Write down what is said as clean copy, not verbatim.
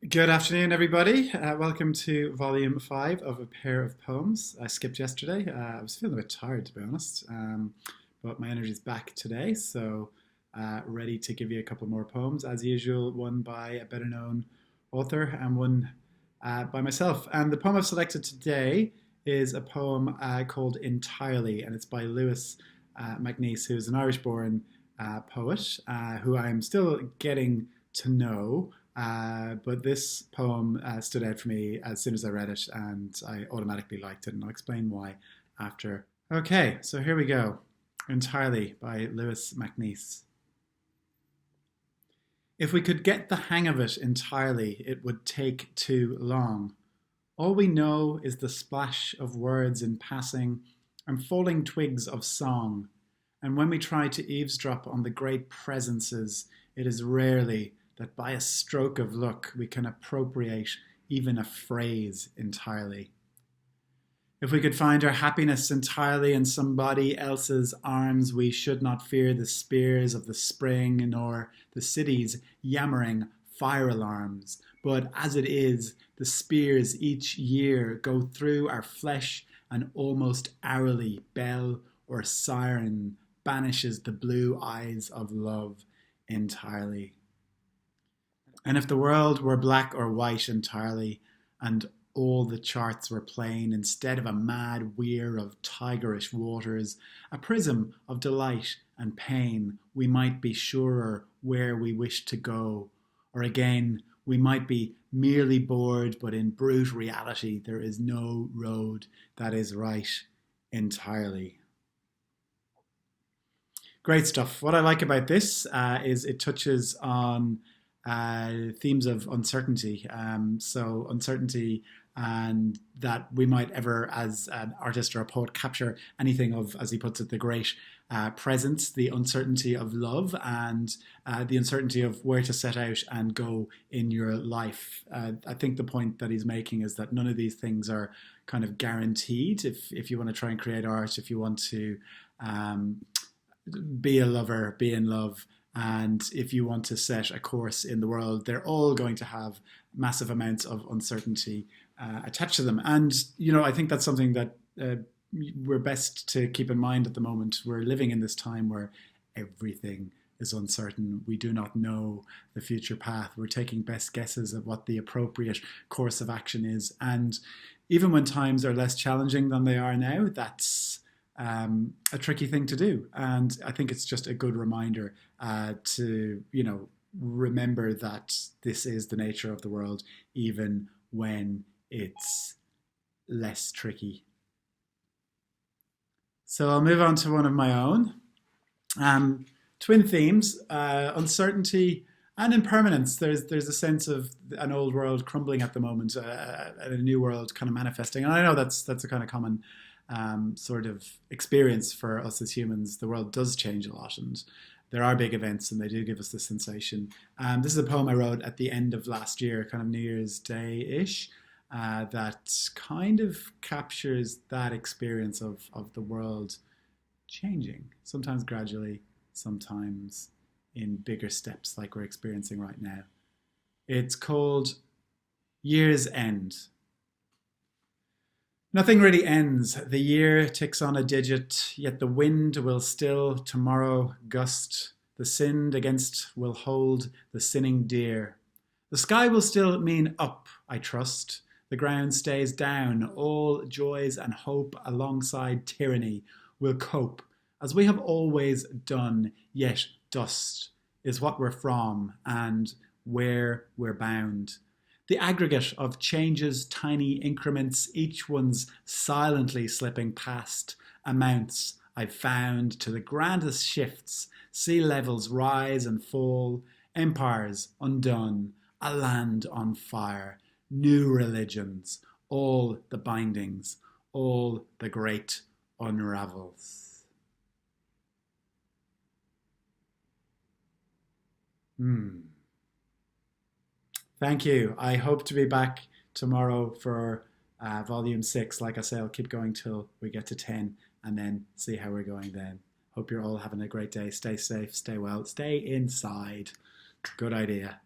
Good afternoon, everybody. Welcome to volume 5 of A Pair of Poems. I skipped yesterday. I was feeling a bit tired, to be honest, but my energy's back today, so ready to give you a couple more poems. As usual, one by a better known author and one by myself. And the poem I've selected today is a poem called Entirely, and it's by Lewis MacNiece, who's an Irish-born poet who I'm still getting to know. But this poem stood out for me as soon as I read it, and I automatically liked it, and I'll explain why after. Okay, so here we go. Entirely by Lewis MacNiece. If we could get the hang of it entirely, it would take too long. All we know is the splash of words in passing and falling twigs of song. And when we try to eavesdrop on the great presences, it is rarely that by a stroke of luck we can appropriate even a phrase entirely. If we could find our happiness entirely in somebody else's arms, we should not fear the spears of the spring nor the city's yammering fire alarms. But as it is, the spears each year go through our flesh, and almost hourly bell or siren banishes the blue eyes of love entirely. And if the world were black or white entirely, and all the charts were plain, instead of a mad weir of tigerish waters, a prism of delight and pain, we might be surer where we wish to go. Or again, we might be merely bored, but in brute reality there is no road that is right entirely. Great stuff. What I like about this is it touches on themes of uncertainty. So uncertainty, and that we might ever, as an artist or a poet, capture anything of, as he puts it, the great presence, the uncertainty of love, and the uncertainty of where to set out and go in your life. I think the point that he's making is that none of these things are kind of guaranteed. If you want to try and create art, if you want to be a lover, be in love, and if you want to set a course in the world, they're all going to have massive amounts of uncertainty attached to them. And, you know, I think that's something that we're best to keep in mind at the moment. We're living in this time where everything is uncertain. We do not know the future path. We're taking best guesses at what the appropriate course of action is. And even when times are less challenging than they are now, that's a tricky thing to do. And I think it's just a good reminder to, you know, remember that this is the nature of the world, even when it's less tricky. So I'll move on to one of my own. Twin themes, uncertainty and impermanence. There's a sense of an old world crumbling at the moment, and a new world kind of manifesting. And I know that's a kind of common sort of experience for us as humans. The world does change a lot, and there are big events, and they do give us this sensation. This is a poem I wrote at the end of last year, kind of New Year's Day-ish, that kind of captures that experience of the world changing, sometimes gradually, sometimes in bigger steps like we're experiencing right now. It's called Year's End. Nothing really ends. The year ticks on a digit, yet the wind will still tomorrow gust. The sinned against will hold the sinning dear. The sky will still mean up, I trust. The ground stays down. All joys and hope alongside tyranny will cope, as we have always done, yet dust is what we're from and where we're bound. The aggregate of changes, tiny increments, each one's silently slipping past, amounts, I've found, to the grandest shifts. Sea levels rise and fall, empires undone, a land on fire, new religions, all the bindings, all the great unravels. Thank you. I hope to be back tomorrow for volume 6. Like I say, I'll keep going till we get to 10 and then see how we're going then. Hope you're all having a great day. Stay safe, stay well, stay inside. Good idea.